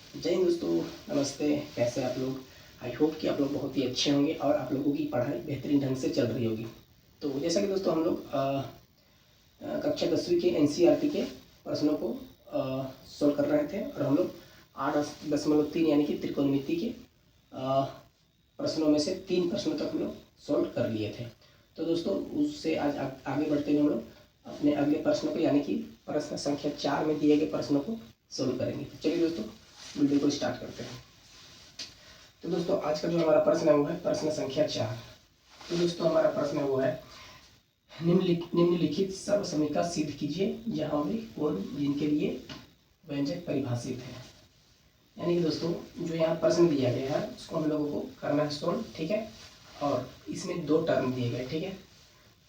जय हिंद दोस्तों, नमस्ते। कैसे आप लोग? आई होप कि आप लोग बहुत ही अच्छे होंगे और आप लोगों की पढ़ाई बेहतरीन ढंग से चल रही होगी। तो जैसा कि दोस्तों हम लोग कक्षा 10वीं के एनसीईआरटी के प्रश्नों को सॉल्व कर रहे थे और हम लोग 8.3 यानी कि त्रिकोणमिति के प्रश्नों में से 3 प्रश्नों तक हम लोग सॉल्व कर लिए थे। तो दोस्तों उससे आज आगे बढ़ते हुए हम लोग अपने अगले प्रश्नों को यानी कि प्रश्न संख्या 4 में दिए गए प्रश्नों को सॉल्व करेंगे। तो चलिए दोस्तों वीडियो को स्टार्ट करते हैं। तो दोस्तों आज का जो हमारा प्रश्न है वो है प्रश्न संख्या 4। तो दोस्तों हमारा प्रश्न है वो है निम्नलिखित सर्वसमीका सिद्ध कीजिए जहाँ भी कोण जिनके लिए व्यंजक परिभाषित है। यानी कि दोस्तों जो यहाँ प्रश्न दिया गया है उसको हम लोगों को करना है सॉल्व, ठीक है। और इसमें 2 टर्म दिए गए, ठीक है।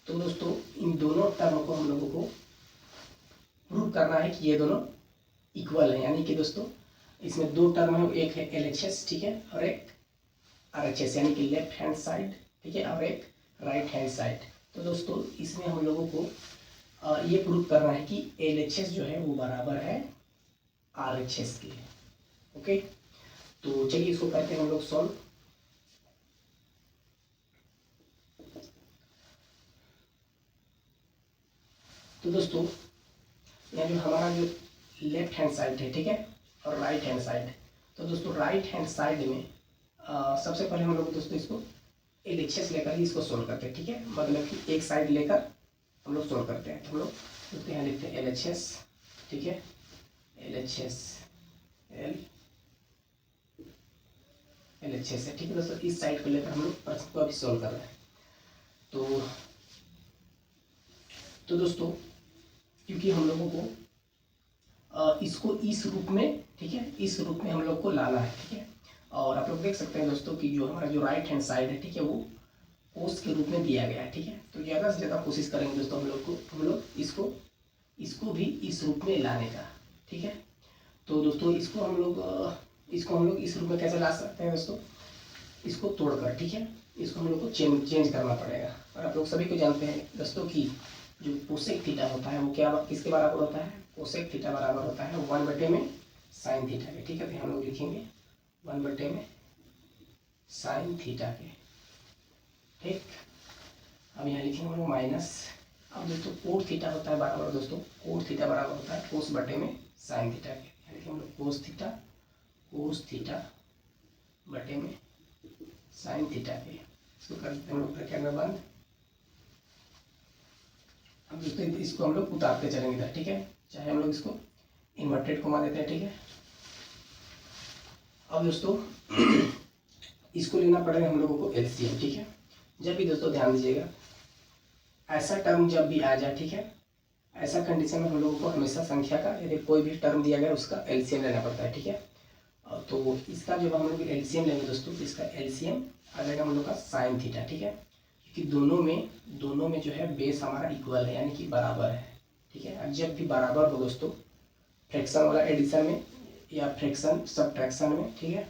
तो दोस्तों इन दोनों टर्म को हम लोगों को प्रूव करना है कि ये दोनों इक्वल है। यानी कि दोस्तों इसमें 2 टर्म है, एक है LHS, ठीक है, और एक RHS यानी कि लेफ्ट हैंड साइड, ठीक है, और एक राइट हैंड साइड। तो दोस्तों इसमें हम लोगों को ये प्रूव करना है कि LHS जो है वो बराबर है RHS के। ओके, तो चलिए इसको करते हैं हम लोग सॉल्व। तो दोस्तों यहाँ जो हमारा जो लेफ्ट हैंड साइड है, ठीक है, और राइट हैंड साइड। तो दोस्तों राइट हैंड साइड में सबसे पहले हम लोग दोस्तों इसको LHS लेकर ही इसको सोल्व करते हैं, ठीक है। मतलब कि एक साइड लेकर हम लोग सोल्व करते हैं। तो हम लोग दोस्तों यहाँ लिखते हैं LHS, ठीक है, LHS LHS है, ठीक है दोस्तों। इस साइड को लेकर हम लोग प्रश्न को अभी सोल्व कर रहे हैं। तो दोस्तों क्योंकि हम लोगों को इसको इस रूप में, ठीक है, इस रूप में हम लोग को लाना है, ठीक है। और आप लोग देख सकते हैं दोस्तों कि जो हमारा जो राइट हैंड साइड है, ठीक है, वो कोस के रूप में दिया गया है, ठीक है। तो ज़्यादा से ज़्यादा कोशिश करेंगे दोस्तों हम लोग इसको भी इस रूप में लाने का, ठीक है। तो दोस्तों इसको हम लोग इस रूप में कैसे ला सकते हैं दोस्तों? इसको तोड़कर, ठीक है, इसको हम लोग को चेंज करना पड़ेगा। और आप लोग सभी को जानते हैं दोस्तों कि जो कोसेक थीटा होता है वो क्या किसके बराबर होता है? कोसेक थीटा बराबर होता है 1/में साइन थीटा के, ठीक है। तो हम लोग लिखेंगे 1/में साइन थीटा के, ठीक। अब यहाँ लिखेंगे हम लोग माइनस। अब दोस्तों कोट थीटा होता है बराबर, दोस्तों कोट थीटा बराबर होता है कोस बटे में साइन थीटा के। यानी कि हम लोग कोस थीटा बटे में साइन थीटा के, इसको कर देते हैं हम लोग ब्रैकेट में बंद। अब दोस्तों इसको हम लोग उतारते चलेंगे इधर, ठीक है, चाहे हम लोग इसको इन्वर्टेड कोमा देते हैं, ठीक है। अब दोस्तों इसको लेना पड़ेगा हम लोगों को LCM, ठीक है। जब भी दोस्तों ध्यान दीजिएगा ऐसा टर्म जब भी आ जाए, ठीक है, ऐसा कंडीशन में हम लोगों को हमेशा संख्या का यदि कोई भी टर्म दिया गया उसका LCM लेना पड़ता है, ठीक है। तो इसका जब हम लोग LCM लेंगे दोस्तों तो इसका LCM आ जाएगा हम लोग का साइन थीटा, ठीक है। क्योंकि दोनों में जो है बेस हमारा इक्वल है यानी कि बराबर है, ठीक है। और जब भी बराबर हो दोस्तों फ्रैक्शन वाला एडिशन में या फ्रैक्शन सब्ट्रैक्शन में, ठीक है,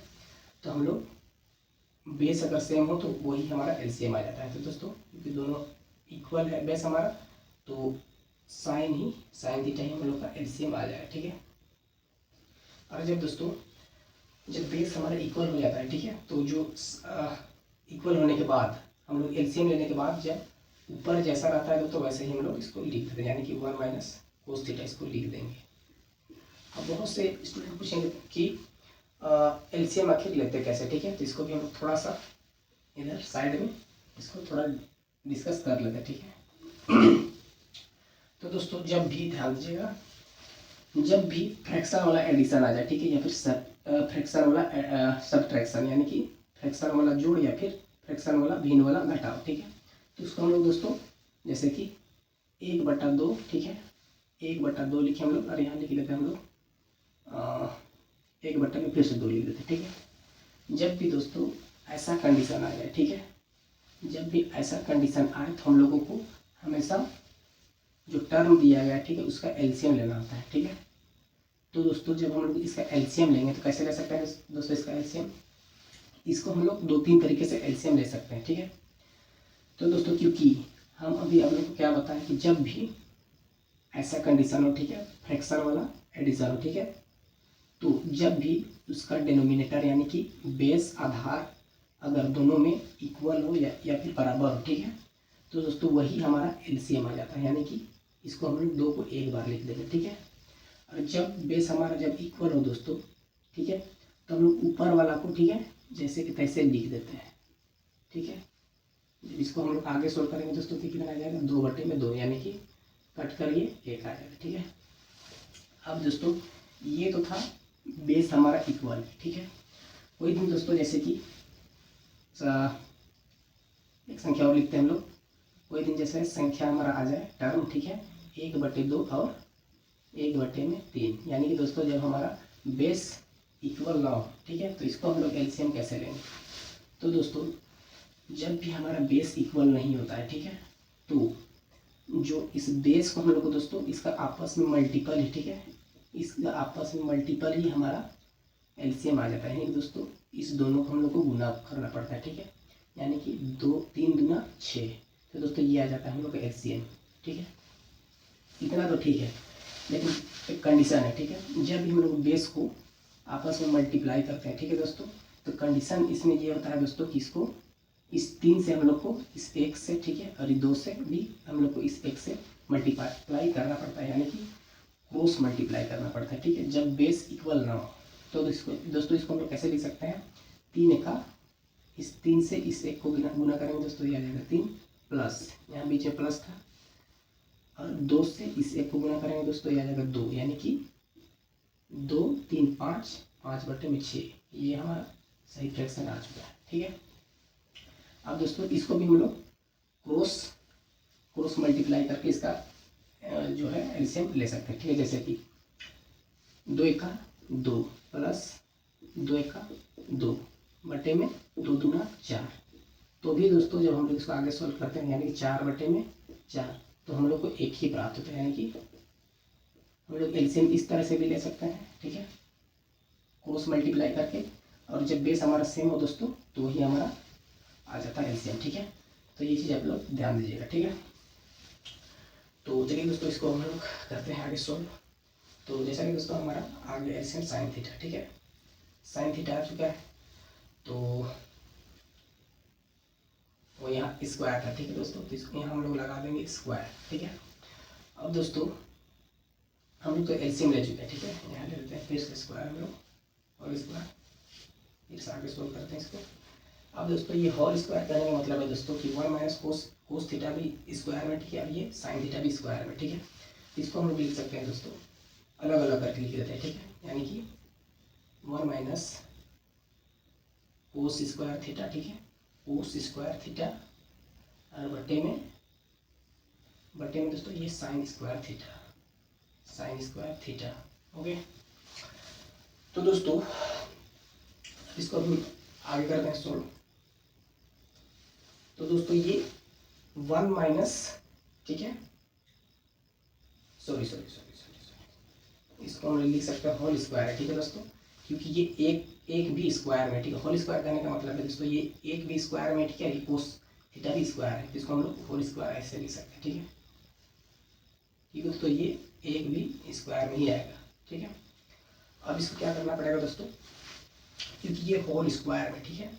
तो हम लोग बेस अगर सेम हो तो वही हमारा LCM आ जाता है। तो दोस्तों क्योंकि दोनों इक्वल है बेस हमारा, तो साइन थीटा ही हम लोग का LCM आ जाएगा, ठीक है। और जब बेस हमारा इक्वल हो जाता है, ठीक है, तो जो इक्वल होने के बाद हम लोग LCM लेने के बाद जब ऊपर जैसा रहता है तो वैसे ही हम लोग इसको लिख देते हैं, यानी कि 1 माइनस कोस थीटा इसको लिख देंगे। अब बहुत से स्टूडेंट पूछेंगे कि LCM आखिर लेते कैसे, ठीक है। तो इसको भी हम लोग थोड़ा सा इधर साइड में इसको थोड़ा डिस्कस कर लेते हैं, ठीक है। तो दोस्तों जब भी ध्यान दीजिएगा जब भी फ्रैक्शन वाला एडिशन आ जाए, ठीक है, या फिर फ्रैक्शन वाला सब्ट्रैक्शन यानी कि फ्रैक्शन वाला जोड़ या फिर फ्रैक्शन वाला भिन्न वाला घटाव, ठीक है, तो उसको हम लोग दोस्तों जैसे कि 1/2, ठीक है, 1/2 लिखे हम लोग और यहाँ लिख लेते हैं हम लोग 1/2 में फिर से 2 लिख देते हैं, ठीक है। जब भी दोस्तों ऐसा कंडीशन आ जाए, ठीक है, जब भी ऐसा कंडीशन आए तो हम लोगों को हमेशा जो टर्म दिया गया है, ठीक है, उसका LCM लेना होता है, ठीक है। तो दोस्तों जब हम लोग इसका LCM लेंगे तो कैसे ले सकते हैं दोस्तों इसका LCM? इसको हम लोग 2-3 तरीके से LCM ले सकते हैं, ठीक है। तो दोस्तों क्योंकि हम अभी आप लोग को क्या बताएं कि जब भी ऐसा कंडीशन हो, ठीक है, फ्रैक्शन वाला एडिशन हो, ठीक है, तो जब भी उसका डिनोमिनेटर यानी कि बेस आधार अगर दोनों में इक्वल हो या फिर बराबर हो, ठीक है, तो दोस्तों वही हमारा एलसीएम आ जाता है। यानी कि इसको हम लोग 2 को एक बार लिख देंगे, ठीक है। और जब बेस हमारा जब इक्वल हो दोस्तों, ठीक है, तो हम लोग ऊपर वाला को, ठीक है, जैसे कि तैसे लिख देते हैं, ठीक है। इसको हम लोग आगे सोल्व करेंगे दोस्तों तो कितना आ जाएगा 2/2, यानी कि कट करिए 1 आ जाएगा, ठीक है। अब दोस्तों ये तो था बेस हमारा इक्वल, ठीक है। कोई दिन दोस्तों जैसे कि एक संख्या और लिखते हैं हम लोग, कोई दिन जैसे संख्या हमारा आ जाए टर्म, ठीक है, 1/2 और 1/3, यानी कि दोस्तों जब हमारा बेस इक्वल ना हो, ठीक है, तो इसको हम लोग एलसीएम कैसे लेंगे। तो दोस्तों जब भी हमारा बेस इक्वल नहीं होता है, ठीक है, तो जो इस बेस को हम लोग को दोस्तों इसका आपस में मल्टीपल है, ठीक है, इसका आपस में मल्टीपल ही हमारा एलसीएम आ जाता है। यानी कि दोस्तों इस दोनों को हम लोग को गुना करना पड़ता है, ठीक है, यानी कि 2 3 दूना 6, तो दोस्तों ये आ जाता है हम लोग का एलसीएम, ठीक है। इतना तो ठीक है, लेकिन एक कंडीशन है, ठीक है, जब भी हम लोग बेस को आपस में मल्टीप्लाई करते हैं, ठीक है दोस्तों, तो कंडीशन इसमें ये होता है दोस्तों कि इसको इस 3 से हम लोग को इस 1 से, ठीक है, और 2 से भी हम लोग को इस 1 से मल्टीप्लाई करना पड़ता है, यानी कि क्रॉस मल्टीप्लाई करना पड़ता है, ठीक है, जब बेस इक्वल ना हो। तो इसको दोस्तों इसको हम लोग कैसे लिख सकते हैं, 3 का इस 3 से इस 1 को गुना करेंगे दोस्तों, ये आ जाएगा 3 प्लस, यहाँ बीच में प्लस था, और 2 से इस 1 को गुना करेंगे दोस्तों, ये आ जाएगा 2, यानी कि 2 3 5 5/6, ये हमारा सही फ्रैक्शन आ चुका है, ठीक है। अब दोस्तों इसको भी हम लोग क्रॉस मल्टीप्लाई करके इसका जो है एलसीएम ले सकते हैं, ठीक है, जैसे कि 2 1 2 प्लस 2 1 2 बटे में 2 दूना 4, तो भी दोस्तों जब हम लोग इसको आगे सॉल्व करते हैं, यानी कि 4/4, तो हम लोग को 1 ही प्राप्त होता है, यानी कि हम लोग एलसीएम इस तरह से भी ले सकते हैं, ठीक है, क्रॉस मल्टीप्लाई करके, और जब बेस हमारा सेम हो दोस्तों तो वही हमारा आ जाता है एलसीएम, ठीक है। तो ये चीज़ आप लोग ध्यान दीजिएगा, ठीक है। तो चलिए दोस्तों इसको हम लोग करते हैं आगे सॉल्व। तो जैसा कि दोस्तों हमारा आगे एलसीएम साइन थीटा, ठीक है, साइन थीटा आ चुका है, तो वो यहाँ स्क्वायर था, ठीक है दोस्तों, तो इसको यहाँ हम लोग लगा देंगे स्क्वायर, ठीक है। अब दोस्तों हम लोग तो एलसीएम ले चुके हैं, ठीक है, यहाँ ले लेते हैं फिर से स्क्वायर हम लोग, और स्क्वायर फिर से आगे सॉल्व करते हैं इसको। अब दोस्तों ये होल स्क्वायर करने का मतलब है दोस्तों कि 1 माइनस कोस थीटा भी स्क्वायर में, ठीक है, अब ये साइन थीटा भी स्क्वायर में, ठीक है। इसको हम लोग लिख सकते हैं दोस्तों अलग अलग करके लिख देते हैं, ठीक है, यानी कि 1 माइनस कोस स्क्वायर थीटा, ठीक है, कोस स्क्वायर थीटा, और बटे में दोस्तों ये साइन स्क्वायर थीटा, ओके। तो दोस्तों इसको हम आगे करते हैं सॉल्व। तो दोस्तों ये 1 माइनस, ठीक है, सॉरी इसको हम लिख सकते हैं होल स्क्वायर है, ठीक है दोस्तों, क्योंकि ये एक भी स्क्वायर में, ठीक है, होल स्क्वायर करने का मतलब है दोस्तों ये एक भी स्क्वायर में, ठीक है, ये कोस थीटा भी स्क्वायर है, इसको हम लोग होल स्क्वायर ऐसे लिख सकते हैं, ठीक है, ठीक है, तो ये एक भी स्क्वायर में ही आएगा, ठीक है। अब इसको क्या करना पड़ेगा दोस्तों, क्योंकि ये होल स्क्वायर में, ठीक है,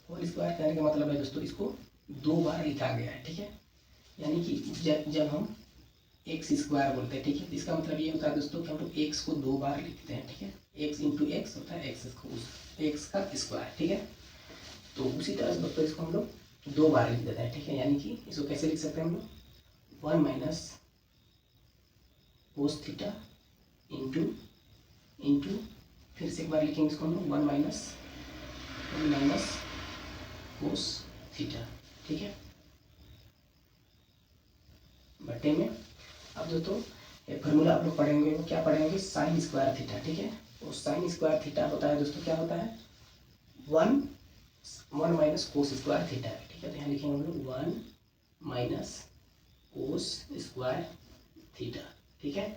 होल स्क्वायर करने का मतलब है दोस्तों इसको 2 बार लिखा गया है, ठीक है, यानी कि जब हम एक्स स्क्वायर बोलते हैं, ठीक है, इसका मतलब ये होता है दोस्तों कि हम लोग एक्स को 2 बार लिखते हैं, ठीक है, एक्स इंटू एक्स होता है एक्स का स्क्वायर, ठीक है। तो उसी तरह से दोस्तों इसको हम लोग 2 बार लिख देते हैं, ठीक है, यानी कि इसको कैसे लिख सकते हैं हम लोग 1 माइनस कोस थीटा इंटू फिर से एक बार लिखेंगे इसको हम लोग 1 माइनस कोस थीटा, ठीक है, बटे में। अब दोस्तों एक फार्मूला आप लोग पढ़ेंगे, वो क्या पढ़ेंगे, साइन स्क्वायर थीटा, ठीक है, और साइन स्क्वायर थीटा होता है दोस्तों, क्या होता है 1 माइनस कोस स्क्वायर थीटा, ठीक है, तो यहाँ लिखेंगे हम लोग 1 माइनस कोस स्क्वायर थीटा, ठीक है।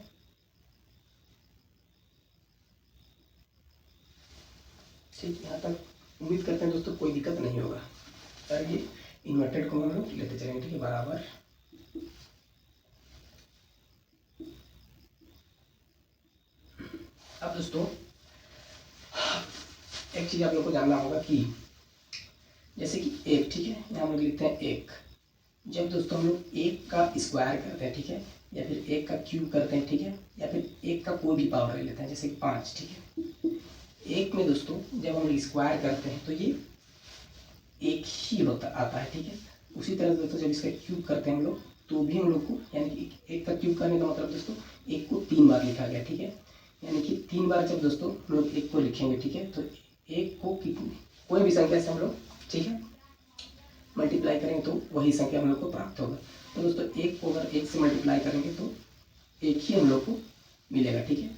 ठीक, यहाँ तक उम्मीद करते हैं दोस्तों कोई दिक्कत नहीं होगा। और ये इन्वर्टेड को हम लोग लेते चलेंगे, ठीक है, बराबर अब दोस्तों एक चीज़ आप लोग को जानना होगा कि जैसे कि एक, ठीक है, यहाँ हम लोग लिखते हैं एक। जब दोस्तों हम लोग एक का स्क्वायर करते हैं, ठीक है, या फिर एक का क्यूब करते हैं, ठीक है, या फिर एक का कोई भी पावर ले लेते हैं जैसे कि 5, ठीक है। एक में दोस्तों जब हम लोग स्क्वायर करते हैं तो ये एक ही होता आता है, ठीक है। उसी तरह दोस्तों जब इसका क्यूब करते हैं हम लोग तो भी हम लोग को, यानी कि एक का क्यूब करने का मतलब दोस्तों एक को 3 बार लिखा गया, ठीक है। यानी कि 3 बार जब दोस्तों हम लोग एक को लिखेंगे, ठीक है, तो एक को कितनी कोई भी संख्या से हम लोग, ठीक है, मल्टीप्लाई करेंगे तो वही संख्या हम लोग को प्राप्त होगा। तो दोस्तों एक को अगर एक से मल्टीप्लाई करेंगे तो एक ही हम लोग को मिलेगा, ठीक है,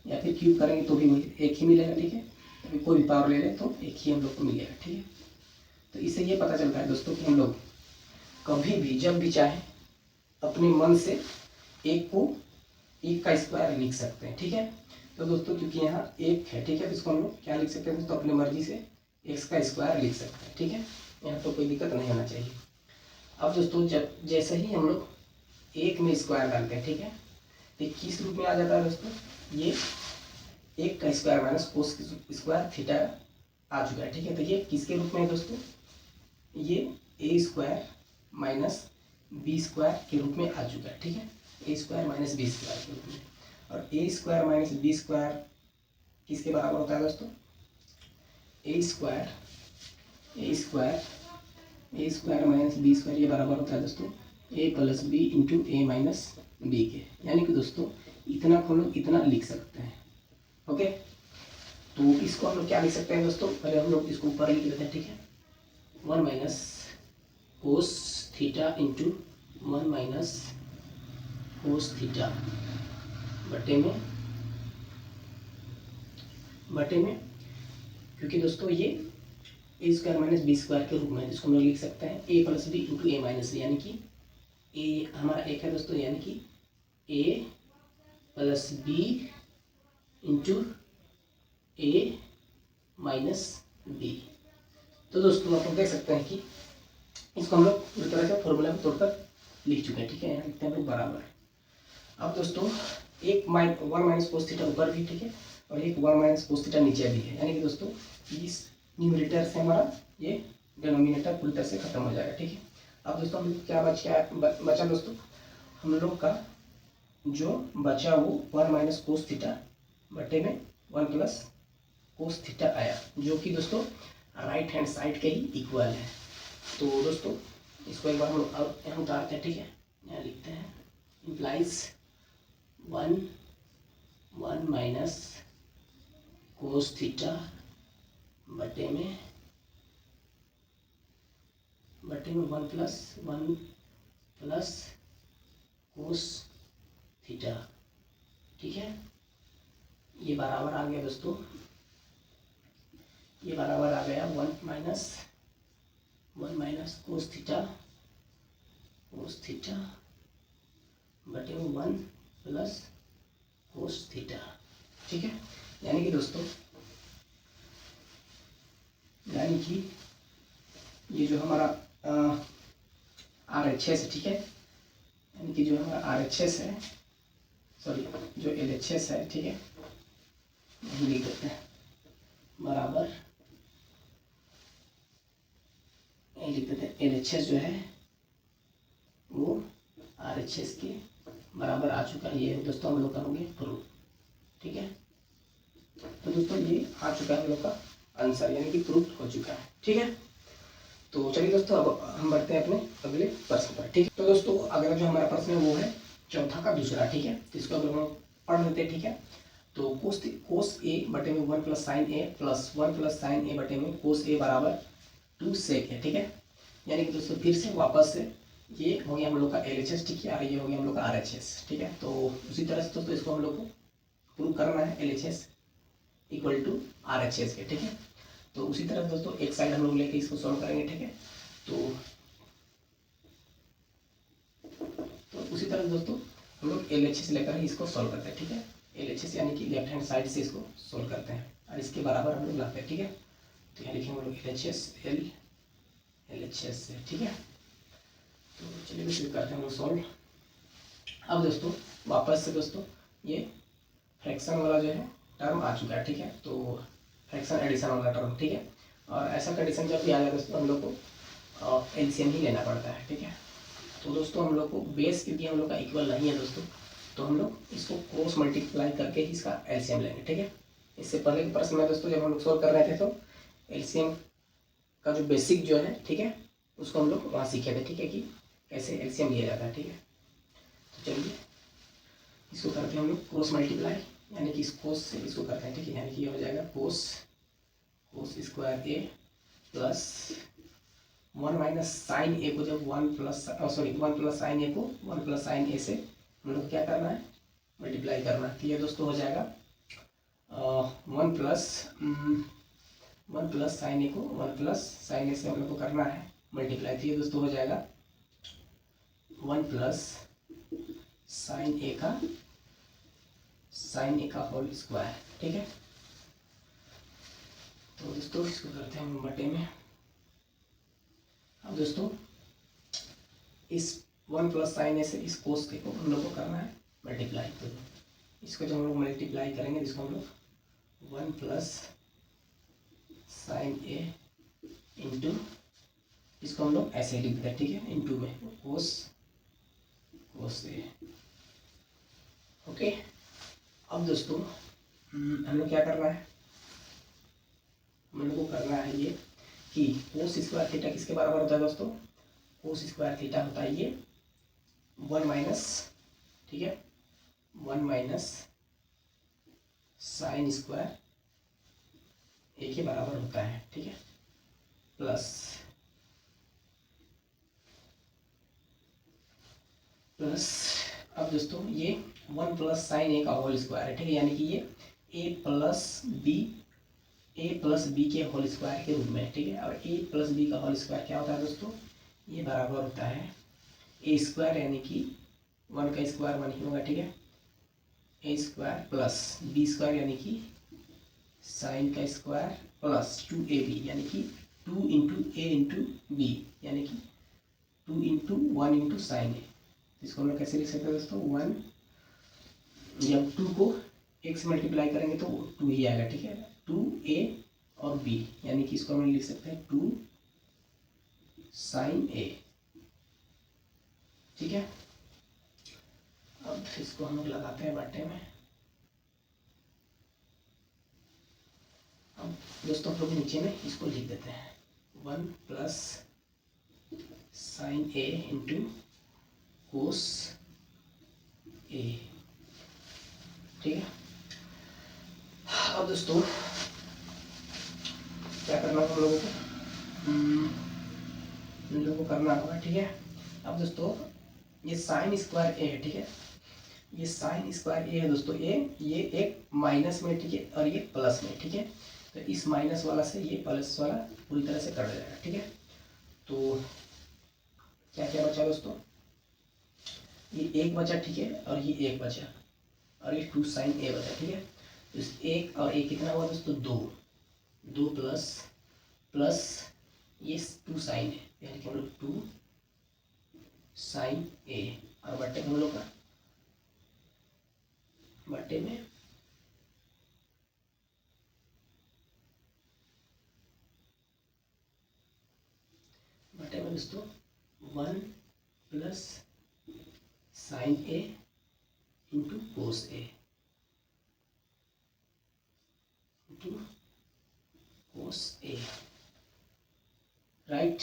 या फिर क्यूब करेंगे तो भी वही एक ही मिलेगा, ठीक है। अभी कोई भी पावर ले लें तो एक ही हम लोग को मिलेगा, ठीक है। तो इससे ये पता चलता है दोस्तों कि हम लोग कभी भी जब भी चाहे अपने मन से एक को एक का स्क्वायर लिख सकते हैं, ठीक है। तो दोस्तों क्योंकि यहाँ एक है, ठीक है, तो इसको हम लोग क्या लिख सकते हैं दोस्तों, अपनी मर्जी से एक्स का स्क्वायर लिख सकते हैं, ठीक है। यहाँ तो कोई दिक्कत नहीं होना चाहिए। अब दोस्तों जब जैसे ही हम लोग एक में स्क्वायर डालते हैं, ठीक है, तो किस रूप में आ जाता है दोस्तों, ये एक का square minus cos square theta आ चुका है, ठीक है। तो ये किसके रूप में है दोस्तों, ये ए स्क्वायर माइनस बी स्क्वायर के रूप में आ चुका है, ठीक है। ए स्क्वायर माइनस बी स्क्वायर के रूप में। और ए स्क्वायर माइनस बी स्क्वायर किसके बराबर होता है दोस्तों, ए स्क्वायर माइनस बी स्क्वायर ये बराबर होता है दोस्तों ए प्लस बी इंटू ए माइनस बी के। यानी कि दोस्तों इतना को हम लोग इतना लिख सकते हैं, ओके। तो इसको हम लोग क्या लिख सकते हैं दोस्तों, पहले हम लोग इसको ऊपर लिख लेते हैं, ठीक है। 1 minus cos theta into 1 minus cos theta बटे में क्योंकि दोस्तों ये ए स्क्वायर माइनस बी स्क्वायर के रूप में, जिसको हम लोग लिख सकते हैं ए प्लस बी इंटू ए माइनस बी, यानी कि ए हमारा एक है दोस्तों, यानी कि ए प्लस बी इंटू ए माइनस बी। तो दोस्तों आप लोग देख सकते हैं कि इसको हम लोग पूरी तरह से फॉर्मूला में तोड़कर लिख चुके हैं, ठीक है। यहाँ लिखते हैं हम लोग बराबर। अब दोस्तों एक 1 माइनस कोस थीटा ऊपर भी, ठीक है, और एक 1 माइनस कोस थीटा नीचे भी है, यानी कि दोस्तों इस न्यूमरेटर से हमारा ये डिनोमिनेटर पूरी तरह से खत्म हो जाएगा, ठीक है। अब दोस्तों हम क्या बचा दोस्तों, हम लोग का जो बचा वो 1 माइनस कोस थीटा बटे में 1 प्लस कोस थीटा आया, जो कि दोस्तों राइट हैंड साइड के ही इक्वल है। तो दोस्तों इसको एक बार हम लोग यहाँ उतारते हैं, ठीक है। यहाँ लिखते हैं इम्प्लाइज 1 माइनस कोस थीटा बटे में 1 प्लस कोस थीटा, ठीक है। ये बराबर आ गया दोस्तों, ये बराबर आ गया 1 माइनस कोस थीटा बटे में 1 प्लस कोस थीटा, ठीक है। यानी कि दोस्तों ये जो हमारा RHS है, ठीक है, यानी कि जो हमारा RHS है, सॉरी जो LHS है, ठीक है, यही लिख देते हैं बराबर, यही लिख देते हैं LHS जो है वो RHS के बराबर आ चुका है। ये दोस्तों हम लोग करेंगे प्रूफ, ठीक है। तो दोस्तों ये आ चुका है हम लोग का आंसर, यानी कि प्रूफ हो चुका है, ठीक है। तो चलिए दोस्तों अब हम बढ़ते हैं अपने अगले प्रश्न पर, ठीक है। तो दोस्तों अगला जो हमारा प्रश्न है वो है चौथा का दूसरा, ठीक है। तो इसको अगर हम पढ़ लेते हैं, ठीक है। तो कोस ए बटे में 1 प्लस साइन ए प्लस 1 प्लस साइन ए बटे में कोस ए बराबर 2 सेक है, ठीक है। यानी कि दोस्तों फिर से वापस से ये हो गया हम लोग का LHS, ठीक है, और ये हो गया हम लोग का RHS, ठीक है। तो उसी तरह से दोस्तों इसको हम लोग को प्रूव करना है LHS इक्वल टू RHS के, ठीक है। तो उसी तरह दोस्तों एक साइड हम लोग लेके इसको सॉल्व करेंगे, ठीक है। तो उसी तरह दोस्तों हम लोग LHS लेकर ही इसको सॉल्व करते हैं, ठीक है। LHS यानी कि लेफ्ट हैंड साइड से इसको सॉल्व करते हैं और इसके बराबर हम लोग लाते हैं, ठीक है। तो यहाँ लिखेंगे हम लोग LHS से, ठीक है। तो चलिए शुरू करते हैं हम लोग सॉल्व। अब दोस्तों वापस से दोस्तों ये फ्रैक्शन वाला जो है टर्म आ चुका है, ठीक है। तो फ्रैक्शन एडिशन वाला टर्म, ठीक है। और ऐसा कंडीशन जब भी आ जाए दोस्तों हम लोग को एलसीएम ही लेना पड़ता है, ठीक है। तो दोस्तों हम लोग को बेस क्योंकि हम लोग का इक्वल नहीं है दोस्तों, तो हम लोग इसको क्रॉस मल्टीप्लाई करके ही इसका एलसीएम लेंगे, ठीक है। इससे पहले के प्रश्न में दोस्तों जब हम लोग सोल्व कर रहे थे तो एलसीएम का जो बेसिक जो है, ठीक है, उसको हम लोग वहाँ सीखे थे, ठीक है, कि कैसे एलसीएम लिया जाता है, ठीक है। तो चलिए इसको करते हैं हम लोग क्रॉस मल्टीप्लाई, यानी कि इस कोस से इसको करते हैं, ठीक है। यानी कि ये हो जाएगा कोस स्क्वायर ए प्लस 1 माइनस साइन ए को जब 1 प्लस साइन ए को 1 प्लस साइन ए से हम लोग क्या करना है, मल्टीप्लाई करना है। तो ये दोस्तों हो जाएगा 1 प्लस साइन ए को 1 प्लस साइन ए से हम लोग को करना है मल्टीप्लाई। तो ये दोस्तों हो जाएगा 1 प्लस साइन ए का होल स्क्वायर, ठीक है। तो दोस्तों इसको करते हैं हम बटे में। अब दोस्तों इस 1 प्लस साइन ए से इस कोस के को हम लोग को करना है मल्टीप्लाई। तो इसको जब हम लोग मल्टीप्लाई करेंगे तो इसको हम लोग 1 प्लस साइन ए इंटू, इसको हम लोग ऐसे लिख देते हैं, ठीक है, इंटू में कोस ए, ओके। अब दोस्तों हम लोग क्या करना है, हम लोग को करना है ये कि कोस स्क्वायर थीटा किसके बराबर होता है दोस्तों, कोस स्क्वायर थीटा होता है ये 1 माइनस, ठीक है, 1 माइनस साइन स्क्वायर ए के बराबर होता है, ठीक है, प्लस अब दोस्तों ये 1 प्लस साइन ए का होल स्क्वायर है, ठीक है, यानी कि ये ए प्लस बी के होल स्क्वायर के रूप में, ठीक है। और ए प्लस बी का होल स्क्वायर क्या होता है दोस्तों, ये बराबर होता है ए स्क्वायर, यानी कि 1 का स्क्वायर 1 ही होगा, ठीक है, ए स्क्वायर प्लस बी स्क्वायर यानी कि साइन का स्क्वायर प्लस 2ab यानी कि 2 इंटू ए इंटू बी यानी कि 2 इंटू 1 इंटू साइन ए। इसको हम लोग कैसे लिख सकते हैं दोस्तों, 1 जब 2 को एक से मल्टीप्लाई करेंगे तो 2 ही आएगा, ठीक है, 2a और b यानी कि इसको हम लिख सकते हैं 2 साइन ए, ठीक है। अब इसको हम लोग लगाते हैं बटे में। अब दोस्तों हम लोग नीचे में इसको लिख देते हैं 1 प्लस साइन ए इंटू कोस ए, ठीक है। अब दोस्तों क्या करना होगा हम लोगों को, इन लोगों को करना होगा, ठीक है। अब दोस्तों ये साइन स्क्वायर ए है, ठीक है, ये साइन स्क्वायर ए है दोस्तों, ये एक माइनस में, ठीक है, और ये प्लस में, ठीक है। तो इस माइनस वाला से ये प्लस वाला पूरी तरह से कट जाएगा, ठीक है। तो क्या क्या बचा दोस्तों, ये एक बचा, ठीक है, और ये एक बचा, और ये 2 साइन ए बचा, ठीक है। तो इस एक और एक कितना हुआ दोस्तों, 2 प्लस ये 2 साइन ए यानी कि हम लोग 2 साइन ए और बटे हम लोग का बटे में दोस्तों 1 प्लस साइन ए इंटू कोस ए इंटू कोस ए, राइट।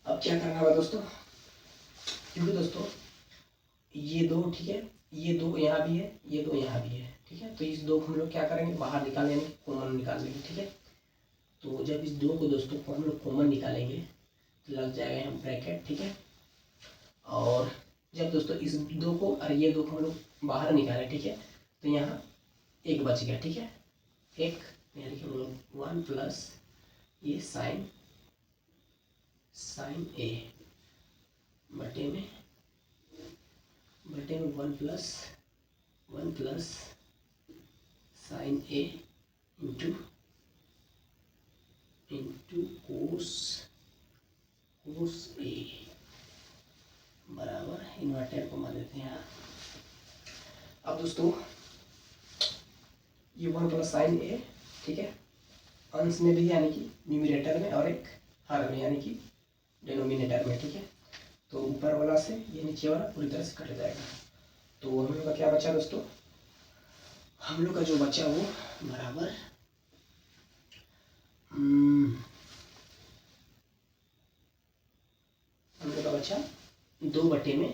अब क्या करना होगा दोस्तों, क्योंकि दोस्तों ये 2, ठीक है, ये 2 यहाँ भी है, ये 2 यहाँ भी है, ठीक है। तो इस 2 को हम लोग क्या करेंगे, बाहर निकाल लेंगे, कॉमन निकाल लेंगे, ठीक है। तो जब इस 2 को दोस्तों को हम लोग कॉमन निकालेंगे तो लग जाएगा यहाँ ब्रैकेट, ठीक है। और जब दोस्तों इस 2 को और ये 2 को हम लोग बाहर निकालें, ठीक है, तो यहाँ एक बच गया, ठीक है, एक यानी कि हम लोग 1 प्लस ये साइन ए बटे में 1 प्लस साइन ए इंटू कोस ए बराबर इन्वर्टेड को मान देते हैं। अब दोस्तों ये 1 प्लस साइन ए, ठीक है, अंश में भी यानी कि न्यूमरेटर में, और एक हर में यानी कि डिनोमिनेटर में, ठीक है। तो ऊपर वाला से ये नीचे वाला पूरी तरह से कट जाएगा। तो हम लोग का क्या बचा दोस्तों, हम लोग का जो बचा वो बराबर हम लोग का बचा 2/में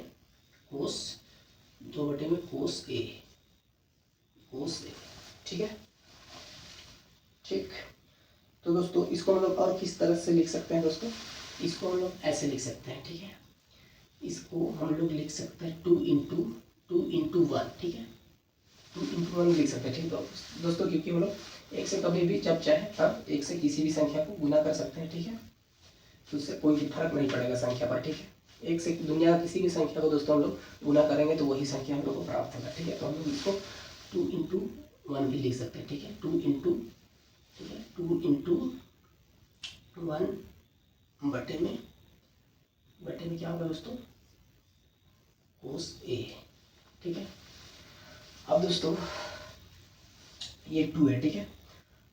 कोस, 2/में कोस ए, ठीक है। ठीक, तो दोस्तों इसको हम लोग और किस तरह से लिख सकते हैं दोस्तों, इसको हम लोग ऐसे लिख सकते हैं, ठीक है। इसको हम लोग लिख सकते हैं 2 इंटू 1, ठीक है, 2 इंटू 1 लिख सकते हैं, ठीक है दोस्तों, क्योंकि हम लोग एक से कभी भी जब चाहे तब एक से किसी भी संख्या को गुना कर सकते हैं, ठीक है। तो उससे कोई भी फर्क नहीं पड़ेगा संख्या पर, ठीक है। एक से दुनिया की किसी भी संख्या को दोस्तों हम लोग गुना करेंगे तो वही संख्या हम लोग को प्राप्त होगा, ठीक है। तो हम लोग इसको 2 इंटू 1 भी लिख सकते हैं, ठीक है, 2 इंटू 1 बटे में क्या होगा दोस्तों, कोस ए, ठीक है। अब दोस्तों ये 2 है, ठीक है,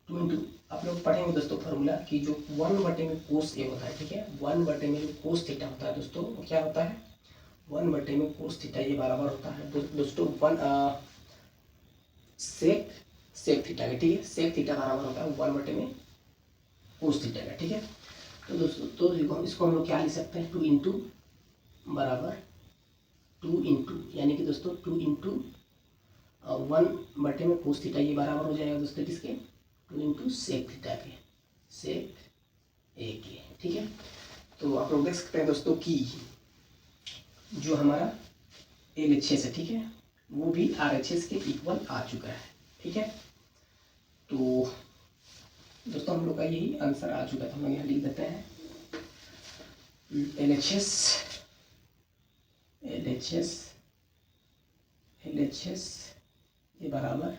2 इंटू आप लोग पढ़ेंगे दोस्तों फार्मूला कि जो 1/में कोस ए होता है, ठीक है, 1/में जो कोस थीटा होता है दोस्तों वो क्या होता है, 1/में कोस थीटा ये बराबर होता है दोस्तों 1 सेक थीटा का, ठीक है, सेक थीटा बराबर होता है 1/में कोस थीटा का, ठीक है। तो दोस्तों तो इसको हम लोग क्या लिख सकते हैं, 2 इंटू बराबर 2 इंटू यानी कि दोस्तों 2 इंटू 1/में कोस थीटा ये बराबर हो जाएगा दोस्तों किसके, 2 इंटू सेक थीटा के, सेक ए के, ठीक है। तो आप लोग देख सकते हैं दोस्तों कि जो हमारा LHS है, ठीक है, वो भी RHS के इक्वल आ चुका है, ठीक है। तो दोस्तों हम लोग का यही आंसर आ चुका है, तो हम लोग यहाँ लिख देते हैं LHS ये बराबर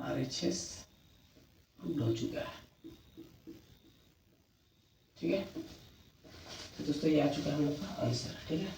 RHS प्रूव हो चुका है, ठीक है। तो दोस्तों ये आ चुका है हम लोग का आंसर, ठीक है।